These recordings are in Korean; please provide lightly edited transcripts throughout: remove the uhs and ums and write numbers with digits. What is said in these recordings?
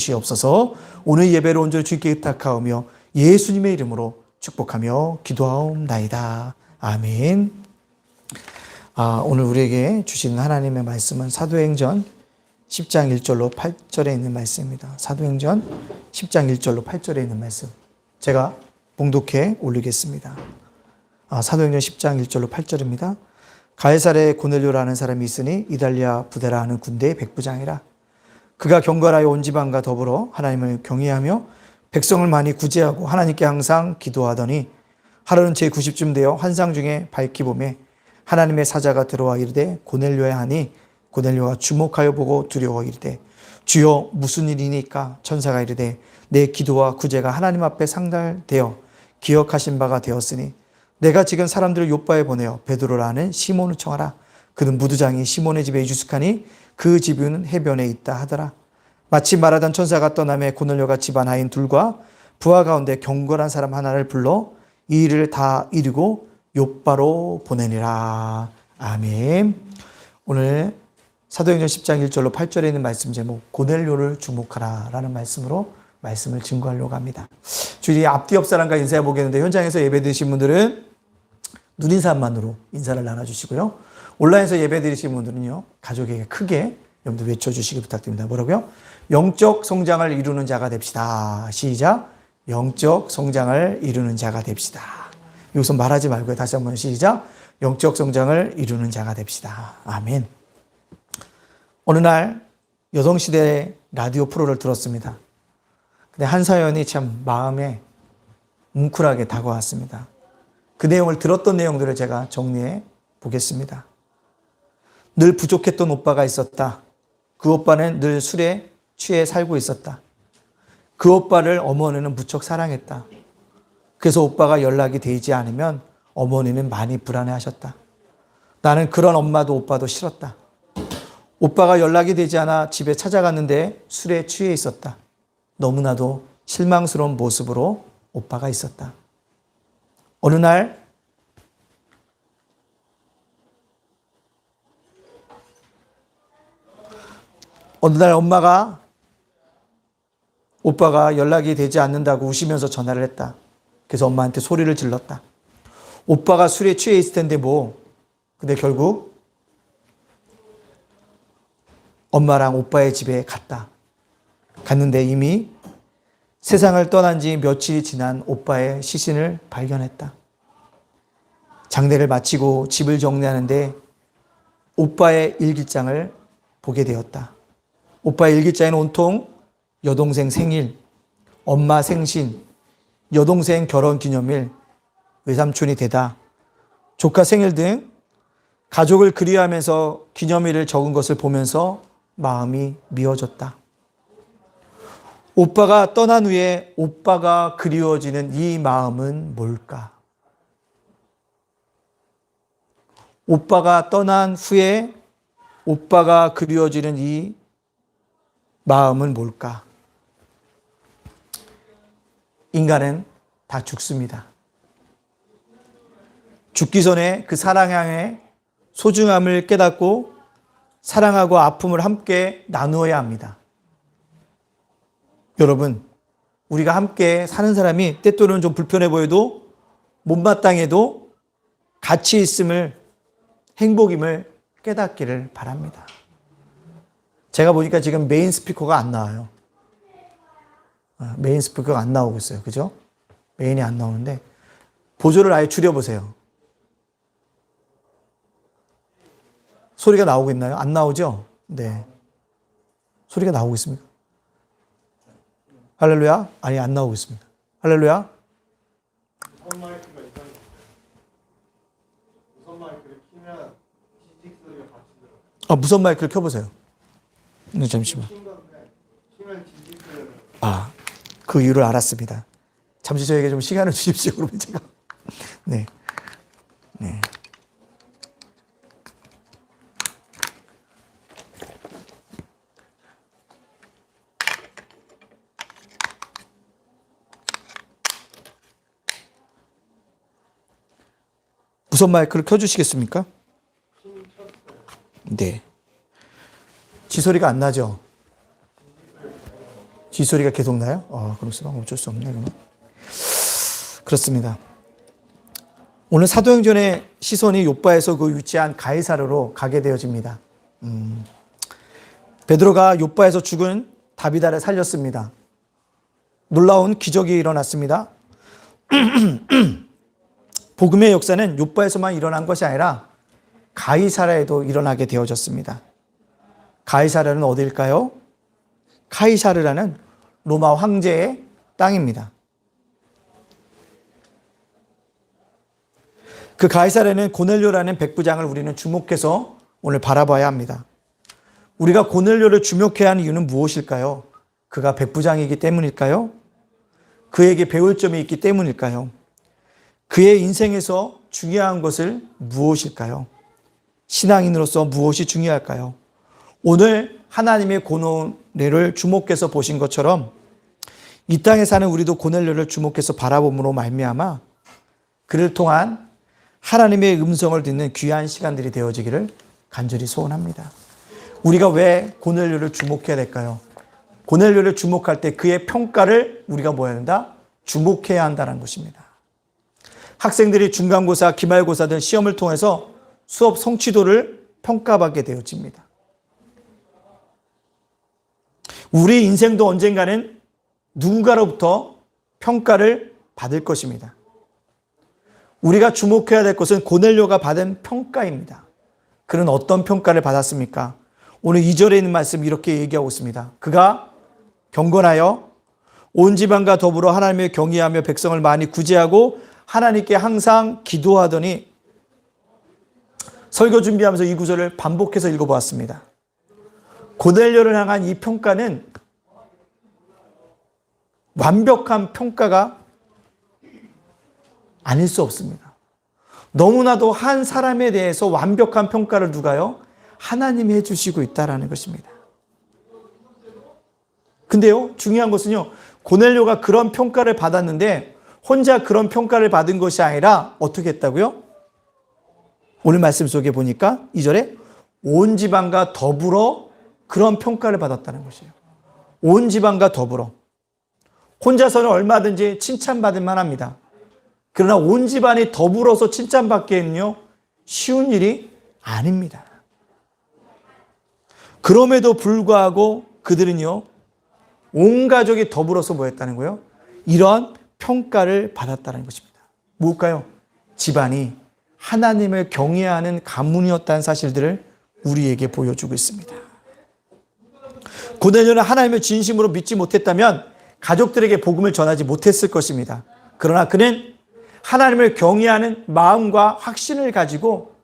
주시옵소서. 오늘 예배를 온전히 주님께 의탁하오며 예수님의 이름으로 축복하며 기도하옵나이다. 아멘. 오늘 우리에게 주시는 하나님의 말씀은 사도행전 10장 1절로 8절에 있는 말씀입니다. 사도행전 10장 1절로 8절에 있는 말씀. 제가 봉독해 올리겠습니다. 사도행전 10장 1절로 8절입니다. 가이사랴에 고넬료라는 사람이 있으니 이달리아 부데라 하는 군대의 백부장이라. 그가 경건하여 온 지방과 더불어 하나님을 경외하며 백성을 많이 구제하고 하나님께 항상 기도하더니 하루는 제90쯤 되어 환상 중에 밝히 보매 하나님의 사자가 들어와 이르되 고넬료야 하니 고넬료가 주목하여 보고 두려워 이르되 주여 무슨 일이니까? 천사가 이르되 내 기도와 구제가 하나님 앞에 상달되어 기억하신 바가 되었으니 내가 지금 사람들을 요바에 보내어 베드로라는 시몬을 청하라. 그는 무두장이 시몬의 집에 유숙하니 그 집은 해변에 있다 하더라. 마치 말하던 천사가 떠나매 고넬료가 집안 하인 둘과 부하 가운데 경건한 사람 하나를 불러 이 일을 다 이루고 요바로 보내니라. 아멘. 오늘 사도행전 10장 1절로 8절에 있는 말씀 제목 고넬료를 주목하라 라는 말씀으로 말씀을 증거하려고 합니다. 주일이 앞뒤 옆 사람과 인사해 보겠는데 현장에서 예배 드리신 분들은 눈인사만으로 인사를 나눠주시고요. 온라인에서 예배 드리신 분들은요, 가족에게 크게 여러분들 외쳐주시기 부탁드립니다. 뭐라고요? 영적 성장을 이루는 자가 됩시다. 시작. 영적 성장을 이루는 자가 됩시다. 여기서 말하지 말고요. 다시 한번 시작. 영적 성장을 이루는 자가 됩시다. 아멘. 어느 날 여성시대 라디오 프로를 들었습니다. 근데 한 사연이 참 마음에 뭉클하게 다가왔습니다. 그 내용을 들었던 내용들을 제가 정리해 보겠습니다. 늘 부족했던 오빠가 있었다. 그 오빠는 늘 술에 취해 살고 있었다. 그 오빠를 어머니는 무척 사랑했다. 그래서 오빠가 연락이 되지 않으면 어머니는 많이 불안해하셨다. 나는 그런 엄마도 오빠도 싫었다. 오빠가 연락이 되지 않아 집에 찾아갔는데 술에 취해 있었다. 너무나도 실망스러운 모습으로 오빠가 있었다. 어느 날 엄마가 오빠가 연락이 되지 않는다고 우시면서 전화를 했다. 그래서 엄마한테 소리를 질렀다. 오빠가 술에 취해 있을 텐데 뭐. 근데 결국 엄마랑 오빠의 집에 갔는데 이미 세상을 떠난 지 며칠이 지난 오빠의 시신을 발견했다. 장례를 마치고 집을 정리하는데 오빠의 일기장을 보게 되었다. 오빠의 일기장에는 온통 여동생 생일, 엄마 생신, 여동생 결혼 기념일, 외삼촌이 되다, 조카 생일 등 가족을 그리워하면서 기념일을 적은 것을 보면서 마음이 미어졌다. 오빠가 떠난 후에 오빠가 그리워지는 이 마음은 뭘까? 오빠가 떠난 후에 오빠가 그리워지는 이 마음은 뭘까? 인간은 다 죽습니다. 죽기 전에 그 사랑의 소중함을 깨닫고 사랑하고 아픔을 함께 나누어야 합니다. 여러분, 우리가 함께 사는 사람이 때때로는 좀 불편해 보여도 못마땅해도 같이 있음을, 행복임을 깨닫기를 바랍니다. 제가 보니까 지금 메인 스피커가 안 나와요. 메인 스피커가 안 나오고 있어요. 그죠? 메인이 안 나오는데 보조를 아예 줄여보세요. 소리가 나오고 있나요? 안 나오죠? 네. 소리가 나오고 있습니까? 할렐루야? 아니, 안 나오고 있습니다. 할렐루야? 무선 마이크가 이상해요. 무선 마이크를 키면 지직 소리가 같이 들어요. 무선 마이크를 켜보세요. 네, 잠시만. 키면 지직 소리가. 그 이유를 알았습니다. 잠시 저에게 좀 시간을 주십시오. 그러면 제가. 네. 네. 무선 마이크를 켜주시겠습니까? 네. 지소리가 안 나죠? 쥐소리가 계속 나요? 그럴 수밖에 어쩔 수 없네, 그러면. 그렇습니다. 오늘 사도행전의 시선이 욥바에서 그 위치한 가이사르로 가게 되어집니다. 베드로가 욥바에서 죽은 다비다를 살렸습니다. 놀라운 기적이 일어났습니다. 복음의 역사는 욥바에서만 일어난 것이 아니라 가이사라에도 일어나게 되어졌습니다. 가이사라는 어디일까요? 카이사르라는 로마 황제의 땅입니다. 그 가이사라는 고넬료라는 백부장을 우리는 주목해서 오늘 바라봐야 합니다. 우리가 고넬료를 주목해야 하는 이유는 무엇일까요? 그가 백부장이기 때문일까요? 그에게 배울 점이 있기 때문일까요? 그의 인생에서 중요한 것을 무엇일까요? 신앙인으로서 무엇이 중요할까요? 오늘 하나님의 고넬료를 주목해서 보신 것처럼 이 땅에 사는 우리도 고넬료를 주목해서 바라봄으로 말미암아 그를 통한 하나님의 음성을 듣는 귀한 시간들이 되어지기를 간절히 소원합니다. 우리가 왜 고넬료를 주목해야 될까요? 고넬료를 주목할 때 그의 평가를 우리가 뭐 해야 된다? 주목해야 한다는 것입니다. 학생들이 중간고사, 기말고사 등 시험을 통해서 수업 성취도를 평가받게 되어집니다. 우리 인생도 언젠가는 누군가로부터 평가를 받을 것입니다. 우리가 주목해야 될 것은 고넬료가 받은 평가입니다. 그는 어떤 평가를 받았습니까? 오늘 2절에 있는 말씀 이렇게 얘기하고 있습니다. 그가 경건하여 온 지방과 더불어 하나님을 경외하며 백성을 많이 구제하고 하나님께 항상 기도하더니 설교 준비하면서 이 구절을 반복해서 읽어보았습니다. 고넬료를 향한 이 평가는 완벽한 평가가 아닐 수 없습니다. 너무나도 한 사람에 대해서 완벽한 평가를 누가요? 하나님이 해주시고 있다는 것입니다. 근데요, 중요한 것은요, 고넬료가 그런 평가를 받았는데 혼자 그런 평가를 받은 것이 아니라 어떻게 했다고요? 오늘 말씀 속에 보니까 2절에 온 지방과 더불어 그런 평가를 받았다는 것이에요. 온 지방과 더불어. 혼자서는 얼마든지 칭찬받을 만합니다. 그러나 온 집안이 더불어서 칭찬받기에는요, 쉬운 일이 아닙니다. 그럼에도 불구하고 그들은요, 온 가족이 더불어서 뭐 했다는 거예요? 이런 평가를 받았다는 것입니다. 뭘까요? 집안이 하나님을 경외하는 가문이었다는 사실들을 우리에게 보여주고 있습니다. 고넬료는 하나님을 진심으로 믿지 못했다면 가족들에게 복음을 전하지 못했을 것입니다. 그러나 그는 하나님을 경외하는 마음과 확신을 가지고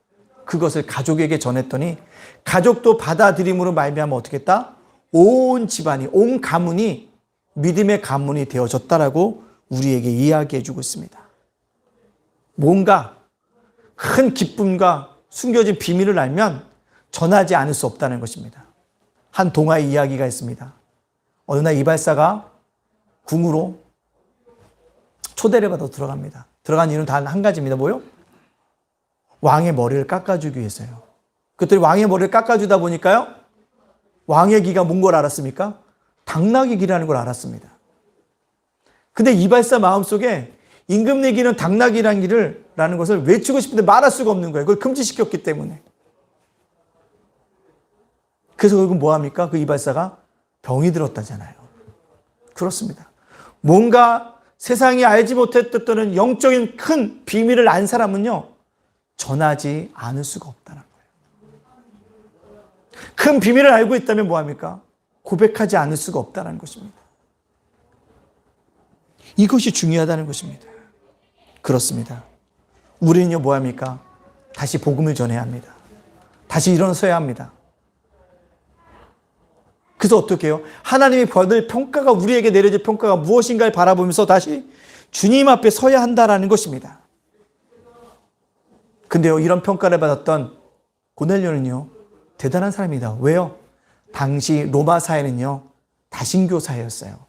그것을 가족에게 전했더니 가족도 받아들임으로 말미암아 어떻게 했다? 온 집안이, 온 가문이 믿음의 가문이 되어졌다라고 우리에게 이야기해 주고 있습니다. 뭔가 큰 기쁨과 숨겨진 비밀을 알면 전하지 않을 수 없다는 것입니다. 한 동화의 이야기가 있습니다. 어느 날 이발사가 궁으로 초대를 받아 들어갑니다. 들어간 이유는 단 한 가지입니다. 뭐요? 왕의 머리를 깎아주기 위해서요. 그랬더니 왕의 머리를 깎아주다 보니까요, 왕의 기가 뭔 걸 알았습니까? 당나귀 기라는 걸 알았습니다. 근데 이발사 마음속에 임금네 기는 당나귀라는 기라는 것을 외치고 싶은데 말할 수가 없는 거예요. 그걸 금지시켰기 때문에. 그래서 결국 뭐합니까? 그 이발사가 병이 들었다잖아요. 그렇습니다. 뭔가 세상이 알지 못했던 영적인 큰 비밀을 안 사람은요, 전하지 않을 수가 없다는 거예요. 큰 비밀을 알고 있다면 뭐합니까? 고백하지 않을 수가 없다는 것입니다. 이것이 중요하다는 것입니다. 그렇습니다. 우리는요, 뭐합니까? 다시 복음을 전해야 합니다. 다시 일어서야 합니다. 그래서 어떻게 해요? 하나님이 받을 평가가, 우리에게 내려질 평가가 무엇인가를 바라보면서 다시 주님 앞에 서야 한다는 것입니다. 근데요, 이런 평가를 받았던 고넬료는요, 대단한 사람이다. 왜요? 당시 로마 사회는요, 다신교 사회였어요.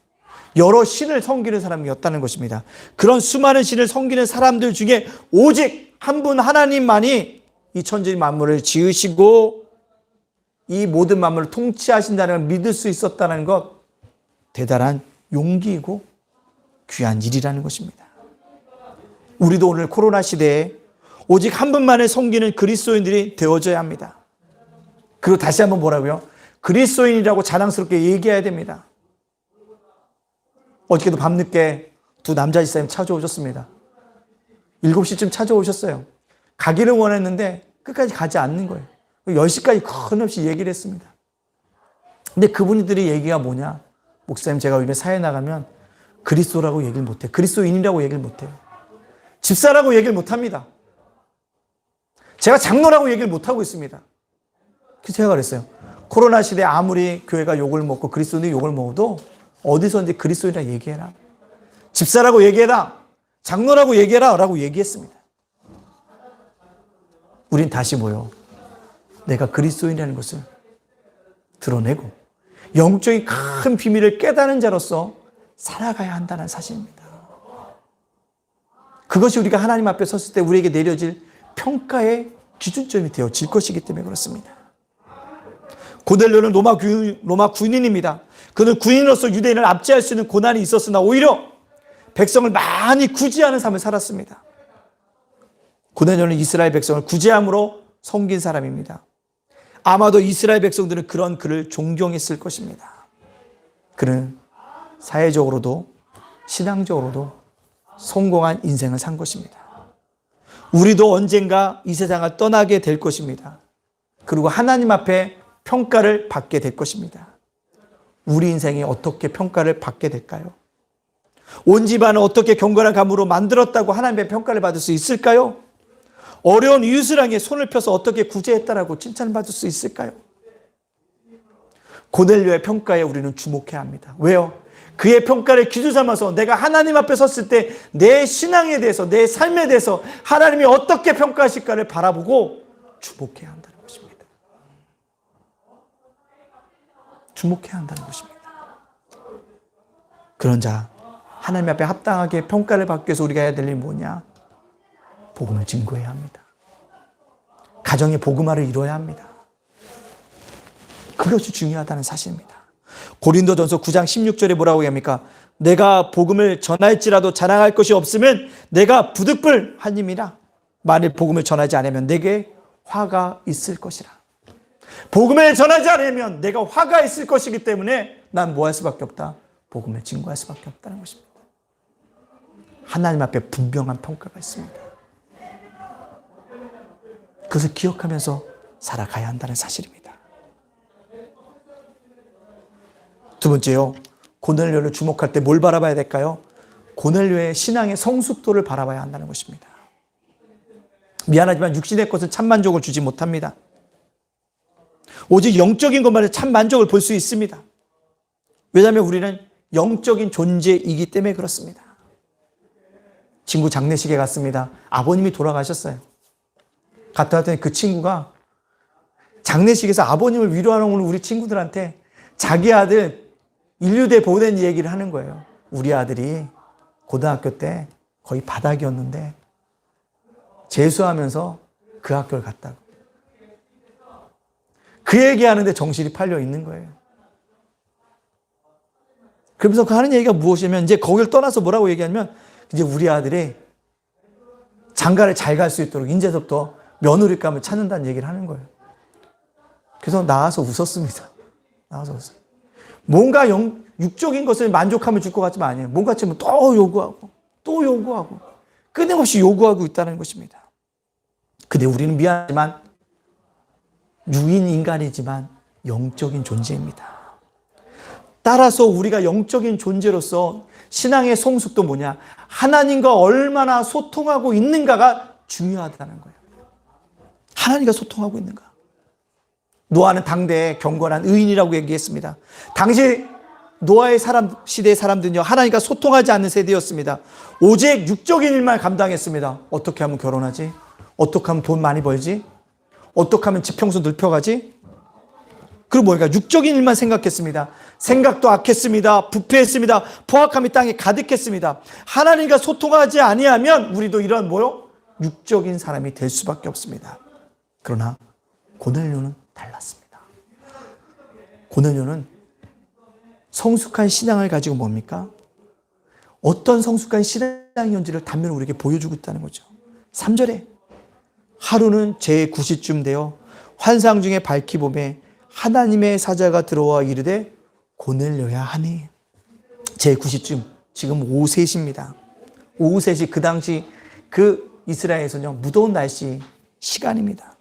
여러 신을 섬기는 사람이었다는 것입니다. 그런 수많은 신을 섬기는 사람들 중에 오직 한 분 하나님만이 이 천지 만물을 지으시고 이 모든 만물을 통치하신다는 걸 믿을 수 있었다는 것, 대단한 용기이고 귀한 일이라는 것입니다. 우리도 오늘 코로나 시대에 오직 한 분만을 섬기는 그리스도인들이 되어져야 합니다. 그리고 다시 한번 뭐라고요? 그리스도인이라고 자랑스럽게 얘기해야 됩니다. 어저께도 밤늦게 두 남자 집사님 찾아오셨습니다. 7시쯤 찾아오셨어요. 가기를 원했는데 끝까지 가지 않는 거예요. 10시까지 끊임없이 얘기를 했습니다. 근데 그분들이 얘기가 뭐냐? 목사님, 제가 이번에 사회 나가면 그리스도라고 얘기를 못해요. 그리스도인이라고 얘기를 못해요. 집사라고 얘기를 못합니다. 제가 장로라고 얘기를 못하고 있습니다. 그래서 제가 그랬어요. 코로나 시대에 아무리 교회가 욕을 먹고 그리스도인이 욕을 먹어도 어디서든지 그리스도인이라고 얘기해라. 집사라고 얘기해라. 장로라고 얘기해라. 라고 얘기했습니다. 우린 다시 뭐요? 내가 그리스도인이라는 것을 드러내고 영적인 큰 비밀을 깨닫는 자로서 살아가야 한다는 사실입니다. 그것이 우리가 하나님 앞에 섰을 때 우리에게 내려질 평가의 기준점이 되어질 것이기 때문에 그렇습니다. 고넬료는 로마 군인입니다. 그는 군인으로서 유대인을 압제할 수 있는 고난이 있었으나 오히려 백성을 많이 구제하는 삶을 살았습니다. 고넬료는 이스라엘 백성을 구제함으로 섬긴 사람입니다. 아마도 이스라엘 백성들은 그런 그를 존경했을 것입니다. 그는 사회적으로도 신앙적으로도 성공한 인생을 산 것입니다. 우리도 언젠가 이 세상을 떠나게 될 것입니다. 그리고 하나님 앞에 평가를 받게 될 것입니다. 우리 인생이 어떻게 평가를 받게 될까요? 온 집안을 어떻게 경건한 가문으로 만들었다고 하나님의 평가를 받을 수 있을까요? 어려운 이웃을 향해 손을 펴서 어떻게 구제했다라고 칭찬을 받을 수 있을까요? 고넬료의 평가에 우리는 주목해야 합니다. 왜요? 그의 평가를 기준 삼아서 내가 하나님 앞에 섰을 때 내 신앙에 대해서, 내 삶에 대해서 하나님이 어떻게 평가하실까를 바라보고 주목해야 한다는 것입니다. 주목해야 한다는 것입니다. 그런 자, 하나님 앞에 합당하게 평가를 받기 위해서 우리가 해야 될 일이 뭐냐? 복음을 증거해야 합니다. 가정의 복음화를 이루어야 합니다. 그것이 중요하다는 사실입니다. 고린도전서 9장 16절에 뭐라고 합니까? 내가 복음을 전할지라도 자랑할 것이 없으면 내가 부득불 하님이라. 만일 복음을 전하지 않으면 내게 화가 있을 것이라. 복음을 전하지 않으면 내가 화가 있을 것이기 때문에 난 뭐 할 수밖에 없다? 복음을 증거할 수밖에 없다는 것입니다. 하나님 앞에 분명한 평가가 있습니다. 그것을 기억하면서 살아가야 한다는 사실입니다. 두 번째요. 고넬료를 주목할 때 뭘 바라봐야 될까요? 고넬료의 신앙의 성숙도를 바라봐야 한다는 것입니다. 미안하지만 육신의 것은 참 만족을 주지 못합니다. 오직 영적인 것만을 참 만족을 볼 수 있습니다. 왜냐하면 우리는 영적인 존재이기 때문에 그렇습니다. 친구 장례식에 갔습니다. 아버님이 돌아가셨어요. 갔다 왔더니 그 친구가 장례식에서 아버님을 위로하는 우리 친구들한테 자기 아들 인류대 보낸 얘기를 하는 거예요. 우리 아들이 고등학교 때 거의 바닥이었는데 재수하면서 그 학교를 갔다고. 그 얘기하는데 정신이 팔려 있는 거예요. 그러면서 그 하는 얘기가 무엇이냐면 이제 거기를 떠나서 뭐라고 얘기하냐면 이제 우리 아들이 장가를 잘 갈 수 있도록 이제부터 며느리감을 찾는다는 얘기를 하는 거예요. 그래서 나와서 웃었습니다. 나와서 웃었어요. 뭔가 육적인 것을 만족함을 줄 것 같지만 아니에요. 뭔가 지금 또 요구하고 끊임없이 요구하고 있다는 것입니다. 근데 우리는 미안하지만 유인 인간이지만 영적인 존재입니다. 따라서 우리가 영적인 존재로서 신앙의 성숙도 뭐냐? 하나님과 얼마나 소통하고 있는가가 중요하다는 거예요. 하나님과 소통하고 있는가? 노아는 당대의 경건한 의인이라고 얘기했습니다. 당시 노아의 시대의 사람들은요, 하나님과 소통하지 않는 세대였습니다. 오직 육적인 일만 감당했습니다. 어떻게 하면 결혼하지? 어떻게 하면 돈 많이 벌지? 어떻게 하면 지평수 넓혀가지? 그리고 뭐니까 육적인 일만 생각했습니다. 생각도 악했습니다. 부패했습니다. 포악함이 땅에 가득했습니다. 하나님과 소통하지 아니하면 우리도 이런 육적인 사람이 될 수밖에 없습니다. 그러나 고넬료는 달랐습니다. 고넬료는 성숙한 신앙을 가지고 뭡니까? 어떤 성숙한 신앙이었는지를 단면을 우리에게 보여주고 있다는 거죠. 3절에 하루는 제9시쯤 되어 환상 중에 밝히 보매 하나님의 사자가 들어와 이르되 고넬료야 하니. 제9시쯤, 지금 오후 3시입니다. 오후 3시, 그 당시 그 이스라엘에서는요, 무더운 날씨 시간입니다.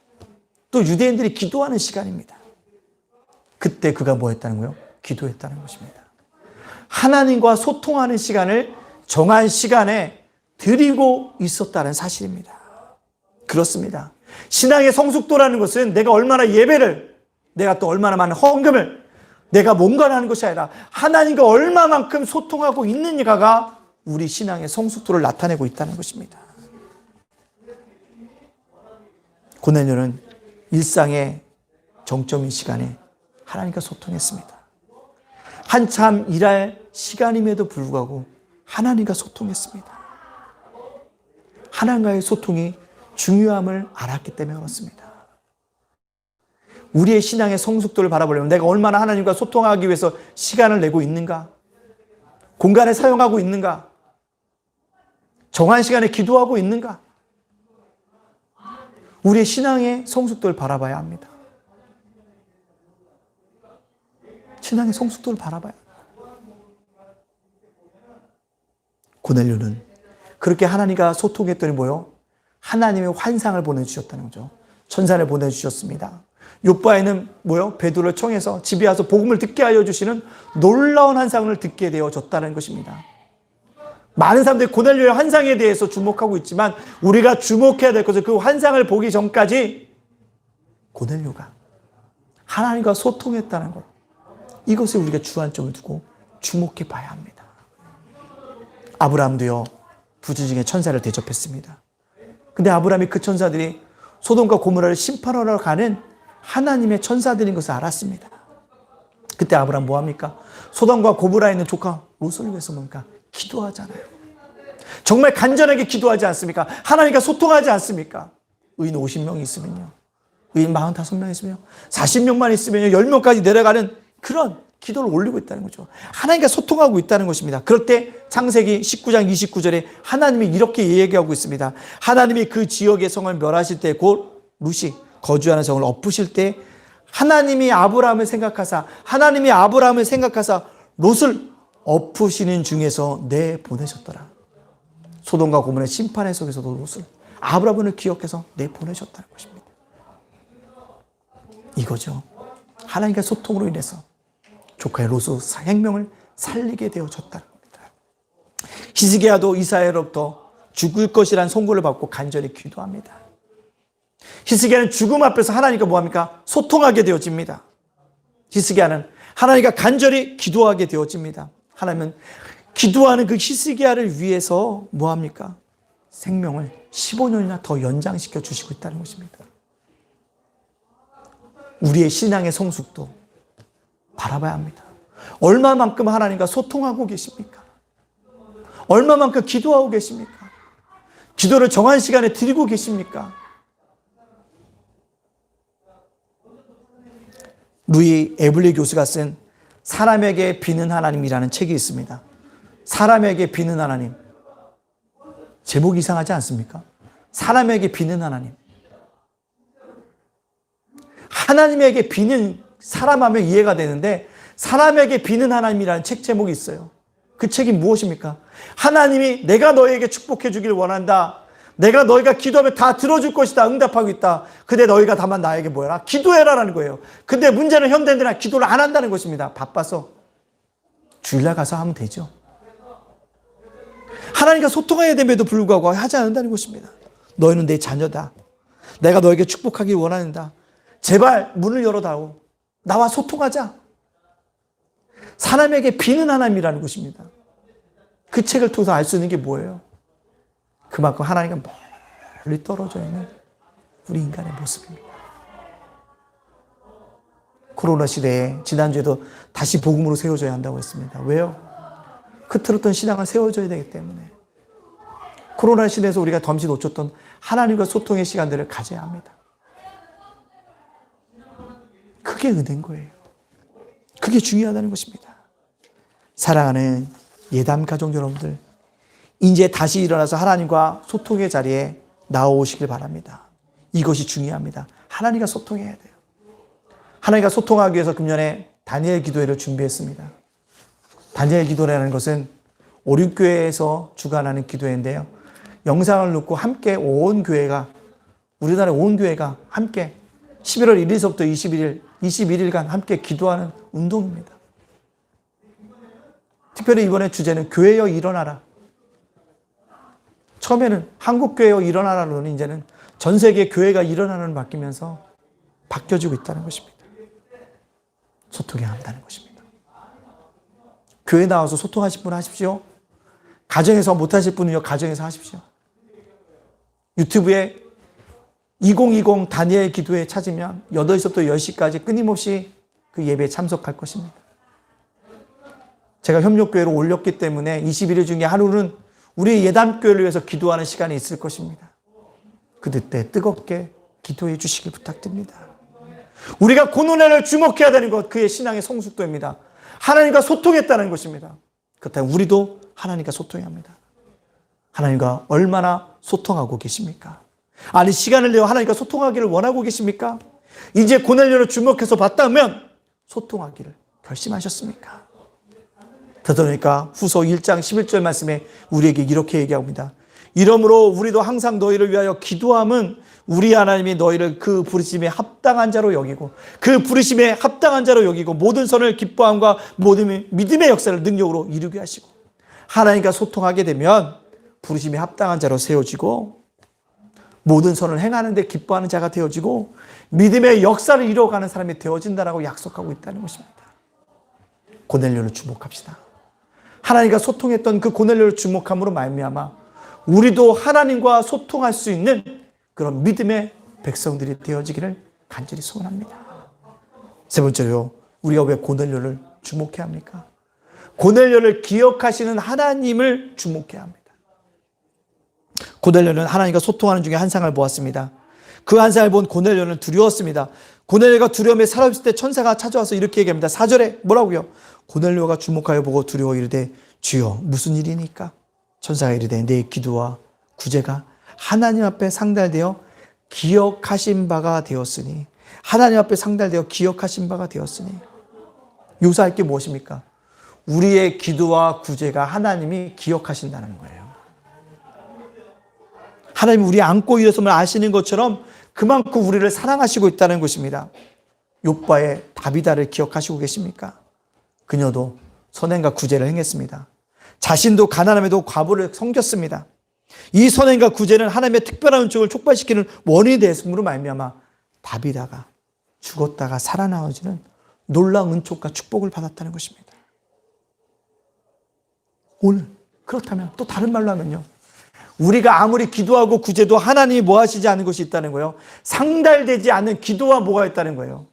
또 유대인들이 기도하는 시간입니다. 그때 그가 뭐 했다는 거예요? 기도했다는 것입니다. 하나님과 소통하는 시간을 정한 시간에 드리고 있었다는 사실입니다. 그렇습니다. 신앙의 성숙도라는 것은 내가 얼마나 예배를, 내가 또 얼마나 많은 헌금을, 내가 뭔가를 하는 것이 아니라 하나님과 얼마만큼 소통하고 있느냐가 우리 신앙의 성숙도를 나타내고 있다는 것입니다. 고넬료는 일상의 정점인 시간에 하나님과 소통했습니다. 한참 일할 시간임에도 불구하고 하나님과 소통했습니다. 하나님과의 소통이 중요함을 알았기 때문에 그렇습니다. 우리의 신앙의 성숙도를 바라보려면 내가 얼마나 하나님과 소통하기 위해서 시간을 내고 있는가? 공간을 사용하고 있는가? 정한 시간에 기도하고 있는가? 우리의 신앙의 성숙도를 바라봐야 합니다. 신앙의 성숙도를 바라봐야 합니다. 고넬료는 그렇게 하나님과 소통했더니 뭐요? 하나님의 환상을 보내주셨다는 거죠. 천사를 보내주셨습니다. 욥바에는 뭐요? 베드로를 청해서 집에 와서 복음을 듣게 하여 주시는 놀라운 환상을 듣게 되어졌다는 것입니다. 많은 사람들이 고넬료의 환상에 대해서 주목하고 있지만 우리가 주목해야 될 것은 그 환상을 보기 전까지 고넬료가 하나님과 소통했다는 것, 이것을 우리가 주안점을 두고 주목해 봐야 합니다. 아브라함도요, 부지 중에 천사를 대접했습니다. 근데 아브라함이 그 천사들이 소돔과 고모라를 심판하러 가는 하나님의 천사들인 것을 알았습니다. 그때 아브라함 뭐합니까? 소돔과 고모라에 있는 조카 롯을 위해서 뭡니까? 기도하잖아요. 정말 간절하게 기도하지 않습니까? 하나님과 소통하지 않습니까? 의인 50명이 있으면요, 의인 45명 있으면요, 40명만 있으면요, 10명까지 내려가는 그런 기도를 올리고 있다는 거죠. 하나님과 소통하고 있다는 것입니다. 그럴 때 창세기 19장 29절에 하나님이 이렇게 얘기하고 있습니다. 하나님이 그 지역의 성을 멸하실 때, 곧 룻이 거주하는 성을 엎으실 때 하나님이 아브라함을 생각하사 롯을 엎으시는 중에서 내보내셨더라. 소돔과 고모라의 심판의 속에서도 롯을, 아브라함을 기억해서 내보내셨다는 것입니다. 이거죠. 하나님과 소통으로 인해서 조카의 롯의 생명을 살리게 되어졌다는 겁니다. 히스기야도 이스라엘로부터 죽을 것이라는 선고를 받고 간절히 기도합니다. 히스기야는 죽음 앞에서 하나님과 뭐합니까? 소통하게 되어집니다. 히스기야는 하나님과 간절히 기도하게 되어집니다. 하나님은 기도하는 그 히스기야를 위해서 뭐합니까? 생명을 15년이나 더 연장시켜 주시고 있다는 것입니다. 우리의 신앙의 성숙도 바라봐야 합니다. 얼마만큼 하나님과 소통하고 계십니까? 얼마만큼 기도하고 계십니까? 기도를 정한 시간에 드리고 계십니까? 루이 에블리 교수가 쓴 사람에게 비는 하나님이라는 책이 있습니다. 사람에게 비는 하나님. 제목이 이상하지 않습니까? 사람에게 비는 하나님. 하나님에게 비는 사람 하면 이해가 되는데 사람에게 비는 하나님이라는 책 제목이 있어요. 그 책이 무엇입니까? 하나님이 내가 너에게 축복해 주길 원한다. 내가 너희가 기도하면 다 들어줄 것이다. 응답하고 있다. 근데 너희가 다만 나에게 뭐해라? 기도해라라는 거예요. 근데 문제는 현대인들은 기도를 안 한다는 것입니다. 바빠서. 주일날 가서 하면 되죠. 하나님과 소통해야 됨에도 불구하고 하지 않는다는 것입니다. 너희는 내 자녀다. 내가 너에게 축복하길 원한다. 제발 문을 열어다오. 나와 소통하자. 사람에게 비는 하나님이라는 것입니다. 그 책을 통해서 알 수 있는 게 뭐예요? 그만큼 하나님과 멀리 떨어져 있는 우리 인간의 모습입니다. 코로나 시대에 지난주에도 다시 복음으로 세워져야 한다고 했습니다. 왜요? 흐트렀던 신앙을 세워줘야 되기 때문에. 코로나 시대에서 우리가 덤시 놓쳤던 하나님과 소통의 시간들을 가져야 합니다. 그게 은혜인 거예요. 그게 중요하다는 것입니다. 사랑하는 예담 가족 여러분들, 이제 다시 일어나서 하나님과 소통의 자리에 나오시길 바랍니다. 이것이 중요합니다. 하나님과 소통해야 돼요. 하나님과 소통하기 위해서 금년에 다니엘 기도회를 준비했습니다. 다니엘 기도회라는 것은 오륜교회에서 주관하는 기도회인데요. 영상을 놓고 함께 온 교회가, 우리나라 온 교회가 함께 11월 1일서부터 21일간 함께 기도하는 운동입니다. 특별히 이번에 주제는 교회여 일어나라. 처음에는 한국교회여 일어나라로는 이제는 전 세계 교회가 일어나는 바뀌면서 바뀌어지고 있다는 것입니다. 소통해야 한다는 것입니다. 교회 나와서 소통하실 분 하십시오. 가정에서 못하실 분은요, 가정에서 하십시오. 유튜브에 2020 다니엘 기도회 찾으면 8시부터 10시까지 끊임없이 그 예배에 참석할 것입니다. 제가 협력교회로 올렸기 때문에 21일 중에 하루는 우리 예담교회를 위해서 기도하는 시간이 있을 것입니다. 그때 뜨겁게 기도해 주시길 부탁드립니다. 우리가 고난을 주목해야 되는 것, 그의 신앙의 성숙도입니다. 하나님과 소통했다는 것입니다. 그렇다면 우리도 하나님과 소통해야 합니다. 하나님과 얼마나 소통하고 계십니까? 아니, 시간을 내어 하나님과 소통하기를 원하고 계십니까? 이제 고난을 주목해서 봤다면 소통하기를 결심하셨습니까? 더더니까 후서 1장 11절 말씀에 우리에게 이렇게 얘기합니다. 이러므로 우리도 항상 너희를 위하여 기도함은 우리 하나님이 너희를 그 부르심에 합당한 자로 여기고, 그 부르심에 합당한 자로 여기고, 모든 선을 기뻐함과 모든 믿음의 역사를 능력으로 이루게 하시고, 하나님과 소통하게 되면 부르심에 합당한 자로 세워지고, 모든 선을 행하는 데 기뻐하는 자가 되어지고, 믿음의 역사를 이루어가는 사람이 되어진다라고 약속하고 있다는 것입니다. 고넬료를 주목합시다. 하나님과 소통했던 그 고넬료를 주목함으로 말미암아 우리도 하나님과 소통할 수 있는 그런 믿음의 백성들이 되어지기를 간절히 소원합니다. 세 번째로, 우리가 왜 고넬료를 주목해야 합니까? 고넬료를 기억하시는 하나님을 주목해야 합니다. 고넬료는 하나님과 소통하는 중에 한 상을 보았습니다. 그 한 상을 본 고넬료는 두려웠습니다. 고넬료가 두려움에 사로있을 때 천사가 찾아와서 이렇게 얘기합니다. 4절에 뭐라고요? 고넬료가 주목하여 보고 두려워 이르되 주여 무슨 일이니까? 천사가 이르되 내 기도와 구제가 하나님 앞에 상달되어 기억하신 바가 되었으니, 하나님 앞에 상달되어 기억하신 바가 되었으니, 묘사할 게 무엇입니까? 우리의 기도와 구제가 하나님이 기억하신다는 거예요. 하나님이 우리 안고 일어섬을 아시는 것처럼 그만큼 우리를 사랑하시고 있다는 것입니다. 욥바의 다비다를 기억하시고 계십니까? 그녀도 선행과 구제를 행했습니다. 자신도 가난함에도 과부를 섬겼습니다. 이 선행과 구제는 하나님의 특별한 은총을 촉발시키는 원인이 되었음으로 말미암아 다비다가 죽었다가 살아나오지는 놀라운 은총과 축복을 받았다는 것입니다. 오늘 그렇다면 또 다른 말로 하면요, 우리가 아무리 기도하고 구제도 하나님이 뭐 하시지 않은 것이 있다는 거예요. 상달되지 않는 기도와 뭐가 있다는 거예요.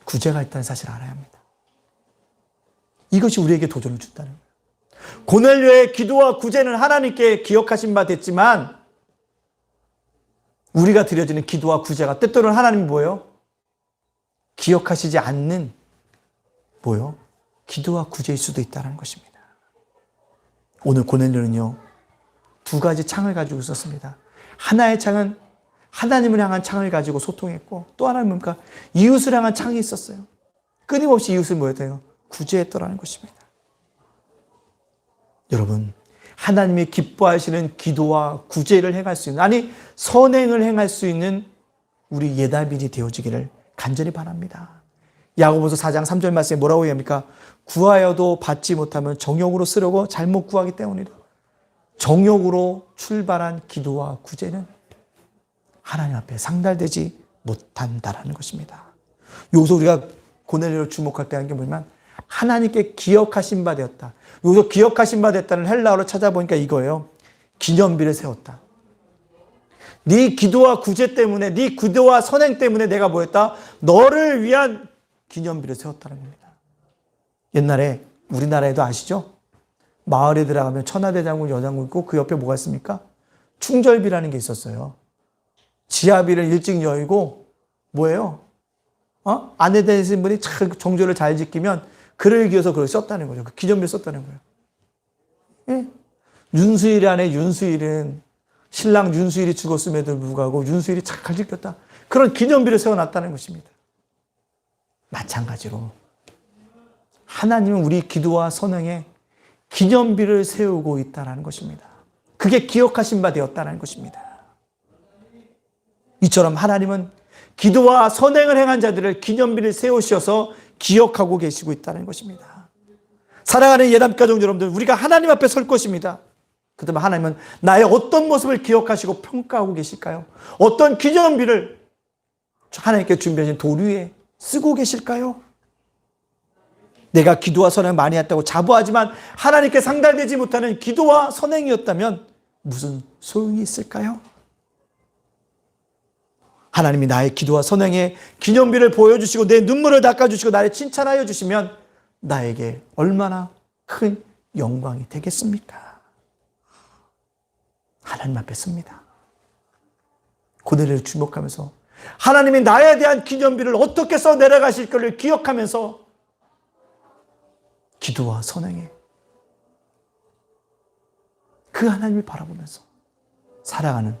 구제가 있다는 사실을 알아야 합니다. 이것이 우리에게 도전을 준다는 거예요. 고넬료의 기도와 구제는 하나님께 기억하신 바 됐지만, 우리가 드려지는 기도와 구제가 때때로는 하나님이 뭐예요? 기억하시지 않는 뭐예요? 기도와 구제일 수도 있다는 것입니다. 오늘 고넬료는요, 두 가지 창을 가지고 있었습니다. 하나의 창은 하나님을 향한 창을 가지고 소통했고, 또 하나는 뭡니까? 이웃을 향한 창이 있었어요. 끊임없이 이웃을 뭐였대요? 구제했더라는 것입니다. 여러분, 하나님이 기뻐하시는 기도와 구제를 행할 수 있는, 아니 선행을 행할 수 있는 우리 예다민이 되어지기를 간절히 바랍니다. 야고보서 4장 3절 말씀에 뭐라고 얘기합니까? 구하여도 받지 못하면 정욕으로 쓰려고 잘못 구하기 때문이다. 정욕으로 출발한 기도와 구제는 하나님 앞에 상달되지 못한다라는 것입니다. 여기서 우리가 고넬료를 주목할 때 하는 게 뭐냐면, 하나님께 기억하신 바 되었다. 여기서 기억하신 바 됐다는 헬라어로 찾아보니까 이거예요. 기념비를 세웠다. 네 기도와 구제 때문에, 네 기도와 선행 때문에 내가 뭐였다? 너를 위한 기념비를 세웠다는 겁니다. 옛날에 우리나라에도 아시죠? 마을에 들어가면 천하대장군, 여장군 있고 그 옆에 뭐가 있습니까? 충절비라는 게 있었어요. 지하비를 일찍 열고 뭐예요? 안에 되신 분이 정조를 잘 지키면 그를 위해서 그걸 썼다는 거죠. 그 기념비를 썼다는 거예요. 예? 윤수일 안에 윤수일은 신랑 윤수일이 죽었음에도 불구하고 윤수일이 착할 지켰다. 그런 기념비를 세워놨다는 것입니다. 마찬가지로 하나님은 우리 기도와 선행에 기념비를 세우고 있다는 것입니다. 그게 기억하신 바 되었다는 것입니다. 이처럼 하나님은 기도와 선행을 행한 자들을 기념비를 세우셔서 기억하고 계시고 있다는 것입니다. 사랑하는 예담가족 여러분들, 우리가 하나님 앞에 설 것입니다. 그렇다면 하나님은 나의 어떤 모습을 기억하시고 평가하고 계실까요? 어떤 기념비를 하나님께 준비하신 도류에 쓰고 계실까요? 내가 기도와 선행 많이 했다고 자부하지만 하나님께 상달되지 못하는 기도와 선행이었다면 무슨 소용이 있을까요? 하나님이 나의 기도와 선행에 기념비를 보여주시고 내 눈물을 닦아주시고 나를 칭찬하여 주시면 나에게 얼마나 큰 영광이 되겠습니까? 하나님 앞에 섭니다. 고뇌를 주목하면서 하나님이 나에 대한 기념비를 어떻게 써 내려가실 것을 기억하면서 기도와 선행에 그 하나님을 바라보면서 살아가는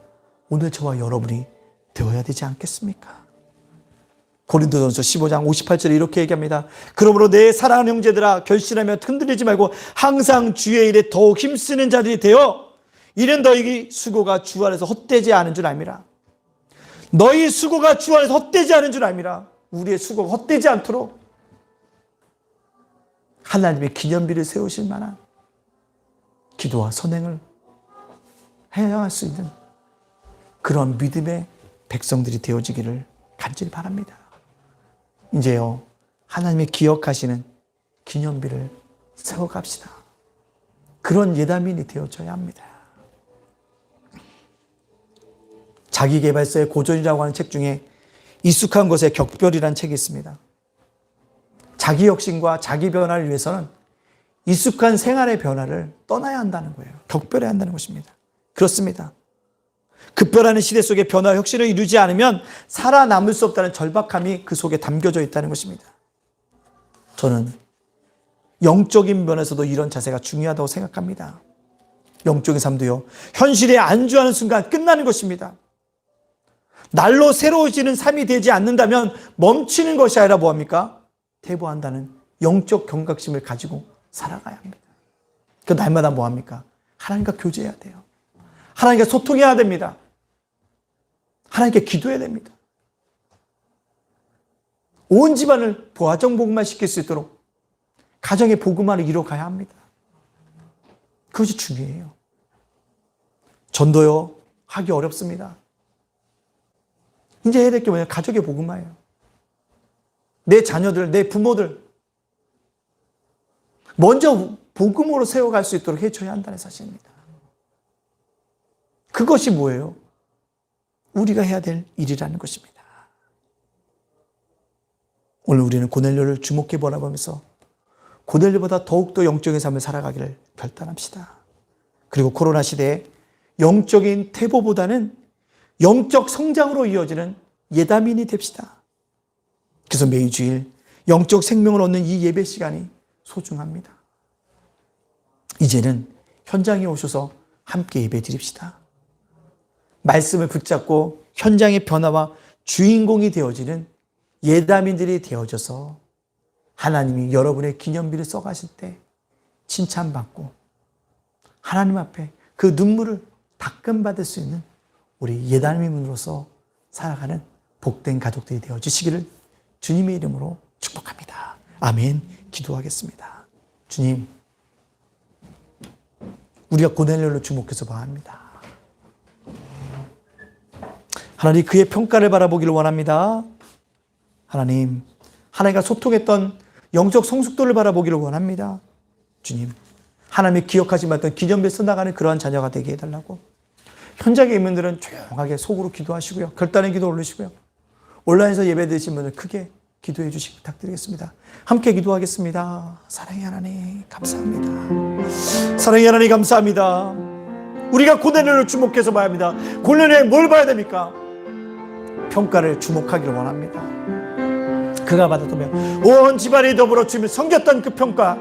오늘 저와 여러분이 되어야 되지 않겠습니까? 고린도전서 15장 58절에 이렇게 얘기합니다. 그러므로 내 사랑하는 형제들아 결심하며 흔들리지 말고 항상 주의 일에 더욱 힘쓰는 자들이 되어 이는 너희 수고가 주 안에서 헛되지 않은 줄 압니다. 너희 수고가 주 안에서 헛되지 않은 줄 압니다. 우리의 수고가 헛되지 않도록 하나님의 기념비를 세우실 만한 기도와 선행을 해야 할 수 있는 그런 믿음의 백성들이 되어지기를 간절히 바랍니다. 이제요, 하나님의 기억하시는 기념비를 세워갑시다. 그런 예담인이 되어져야 합니다. 자기계발서의 고전이라고 하는 책 중에 익숙한 것의 격별이라는 책이 있습니다. 자기 혁신과 자기 변화를 위해서는 익숙한 생활의 변화를 떠나야 한다는 거예요. 격별해야 한다는 것입니다. 그렇습니다. 급변하는 시대 속에 변화와 혁신을 이루지 않으면 살아남을 수 없다는 절박함이 그 속에 담겨져 있다는 것입니다. 저는 영적인 면에서도 이런 자세가 중요하다고 생각합니다. 영적인 삶도요, 현실에 안주하는 순간 끝나는 것입니다. 날로 새로워지는 삶이 되지 않는다면 멈추는 것이 아니라 뭐합니까? 퇴보한다는 영적 경각심을 가지고 살아가야 합니다. 그 날마다 뭐합니까? 하나님과 교제해야 돼요. 하나님과 소통해야 됩니다. 하나님께 기도해야 됩니다. 온 집안을 부하정 복음화 시킬 수 있도록 가정의 복음화를 이뤄가야 합니다. 그것이 중요해요. 전도요, 하기 어렵습니다. 이제 해야 될 게 뭐냐? 가족의 복음화예요. 내 자녀들, 내 부모들 먼저 복음으로 세워갈 수 있도록 해줘야 한다는 사실입니다. 그것이 뭐예요? 우리가 해야 될 일이라는 것입니다. 오늘 우리는 고넬료를 주목해 보라보면서 고넬료보다 더욱더 영적인 삶을 살아가기를 결단합시다. 그리고 코로나 시대에 영적인 퇴보보다는 영적 성장으로 이어지는 예담인이 됩시다. 그래서 매주일 영적 생명을 얻는 이 예배 시간이 소중합니다. 이제는 현장에 오셔서 함께 예배 드립시다. 말씀을 붙잡고 현장의 변화와 주인공이 되어지는 예담인들이 되어져서 하나님이 여러분의 기념비를 써가실 때 칭찬받고 하나님 앞에 그 눈물을 닦음받을 수 있는 우리 예담인으로서 살아가는 복된 가족들이 되어주시기를 주님의 이름으로 축복합니다. 아멘. 기도하겠습니다. 주님, 우리가 고넬료를 주목해서 봐야 합니다. 하나님, 그의 평가를 바라보기를 원합니다. 하나님, 하나님과 소통했던 영적 성숙도를 바라보기를 원합니다. 주님, 하나님이 기억하지 못했던 기념비를 써나가는 그러한 자녀가 되게 해달라고. 현장에 있는 분들은 조용하게 속으로 기도하시고요. 결단의 기도 올리시고요. 온라인에서 예배 드리신 분들 크게 기도해 주시기 부탁드리겠습니다. 함께 기도하겠습니다. 사랑의 하나님 감사합니다. 사랑의 하나님 감사합니다. 우리가 고넬료를 주목해서 봐야 합니다. 고넬료에 뭘 봐야 됩니까? 평가를 주목하기를 원합니다. 그가 받았다며 온 집안이 더불어 주님을 섬겼던 그 평가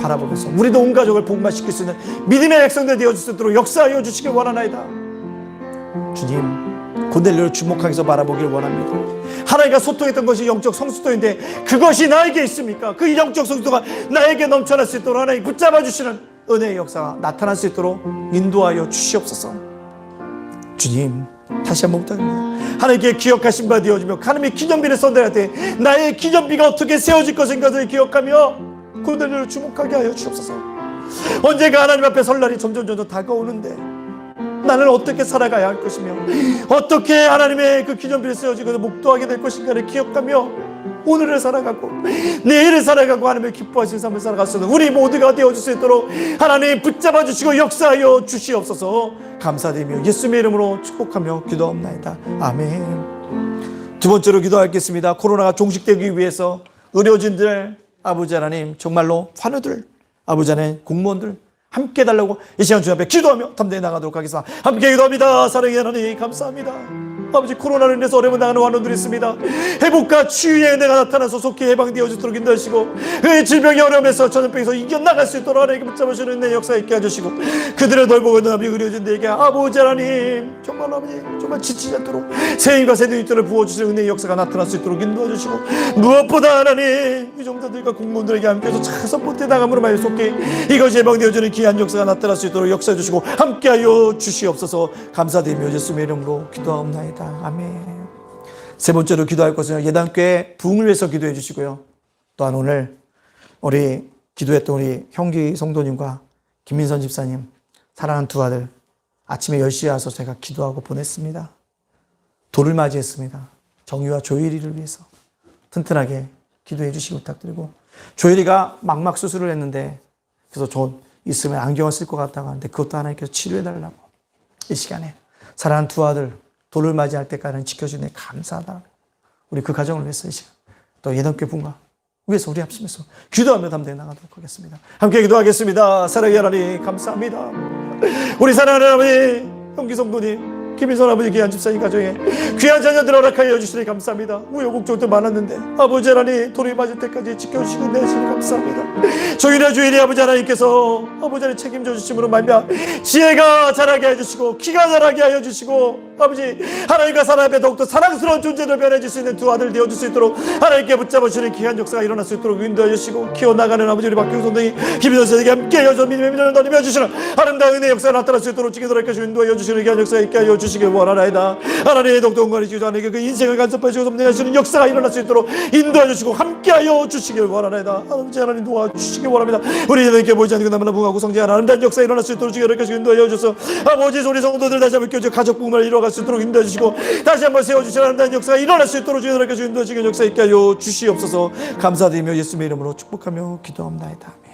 바라보면서 우리도 온 가족을 복음화시킬 수 있는 믿음의 백성들 되어줄 수 있도록 역사하여 주시길 원하나이다. 주님, 고넬료를 주목하게 해서 바라보기를 원합니다. 하나님과 소통했던 것이 영적 성수도인데 그것이 나에게 있습니까? 그 영적 성수도가 나에게 넘쳐날 수 있도록 하나님 붙잡아 주시는 은혜의 역사가 나타날 수 있도록 인도하여 주시옵소서. 주님, 다시 한번 부탁드립니다. 하나님께 기억하신 바 되어주며 하나님의 기념비를 선대할 때 나의 기념비가 어떻게 세워질 것인가를 기억하며 고넬료를 주목하게 하여 주옵소서. 언제가 하나님 앞에 설 날이 점점 다가오는데 나는 어떻게 살아가야 할 것이며 어떻게 하나님의 그 기념비를 세워지고 목도하게 될 것인가를 기억하며 오늘을 살아가고 내일을 살아가고 하나님의 기뻐하시는 삶을 살아갈 수 있는 우리 모두가 되어줄 수 있도록 하나님 붙잡아 주시고 역사하여 주시옵소서. 감사드리며 예수님의 이름으로 축복하며 기도합니다. 아멘. 두 번째로 기도하겠습니다. 코로나가 종식되기 위해서 의료진들, 아버지 하나님, 정말로 환우들, 아버지 하나님, 공무원들 함께 달라고 이 시간 주님 앞에 기도하며 담대히 나가도록 하겠습니다. 함께 기도합니다. 사랑의 하나님 감사합니다. 아버지, 코로나로 인해서 어려움을 당하는 환우들이 있습니다. 회복과 치유의 은혜가 나타나서 속히 해방되어지도록 인도하시고 그 질병의 어려움에서 전염병에서 이겨나갈 수 있도록 하나님께 붙잡으시는 은혜의 역사 있게 해주시고 그들을 돌보고 있는 아버지 의료진들에게 아버지 하나님 정말 아버지 정말 지치지 않도록 새 힘과 새 능력들을 부어주시는 은혜의 역사가 나타날 수 있도록 인도해주시고 무엇보다 하나님 유정자들과 공무원들에게 함께해서 선포대 나감으로 말해 속히 이것이 해방되어지는 귀한 역사가 나타날 수 있도록 역사해주시고 함께하여 주시옵소서. 감사드리며 예수님의 이름으로 기도하옵나이다. 아멘. 세 번째로 기도할 것은 예단교회 부흥을 위해서 기도해 주시고요. 또한 오늘 우리 기도했던 우리 형기 성도님과 김민선 집사님 사랑하는 두 아들 아침에 10시에 와서 제가 기도하고 보냈습니다. 돌을 맞이했습니다. 정유와 조일이를 위해서 튼튼하게 기도해 주시기 부탁드리고 조일이가 막막 수술을 했는데 그래서 좀 있으면 안경을 쓸 것 같다고 하는데 그것도 하나님께서 치료해 달라고 이 시간에 사랑하는 두 아들 돌을 맞이할 때까지는 지켜주네 감사하다. 우리 그 가정을 위해서 이 시간 또 예단교회 분과 위해서 우리 합심해서 기도하며 담대히 나가도록 하겠습니다. 함께 기도하겠습니다. 사랑의 하나님 감사합니다. 우리 사랑하는 아버지 형기 성도님 김인선 아버지 귀한 집사님 가정에 귀한 자녀들 허락하여 주시니 감사합니다. 우여곡절도 많았는데 아버지 하나님 돌이 맞을 때까지 지켜주시고 내시니 감사합니다. 조일의 주일이 아버지 하나님께서 아버지 하나님 책임져 주심으로 말미암아 지혜가 자라게 해주시고 키가 자라게 하여 주시고 아버지 하나님과 사람 앞에 더욱더 사랑스러운 존재로 변해질 수 있는 두 아들 되어줄 수 있도록 하나님께 붙잡아 주시는 귀한 역사가 일어날 수 있도록 인도해 주시고 키워나가는 아버지 우리 박경 선생님 김인선 선생님께 함께 하여 믿음의 민원을 나누며 주시는 아름다운 은혜의 역사가 나타날 수 있도록 지키도록 하시고 인도하여 주시는 귀한 역사가 있게 하여 주시길 원하나이다. 하나님의 독동관이 주시고 하나님께 그 인생을 간섭하시고 섭리하시는 역사가 일어날 수 있도록 인도해 주시고 함께하여 주시길 원하나이다. 아버지 하나님 도와주시길 원합니다. 우리 예수님께 보이지 않는 나무나 부하고 성장하는 아름다운 역사 일어날 수 있도록 지켜도록 하시고 인도하여 주셔서 아버지 우리 성도들 다시 한번 껴줘 가족 부흥을 이뤄갈 수 있도록 인도해 주시고 다시 한번 세워주시는 아름다운 역사가 일어날 수 있도록 지켜도록 하시고 인도해 주시는 역사 있게 하여 주시옵소서. 감사드리며 예수님의 이름으로 축복하며 기도합니다.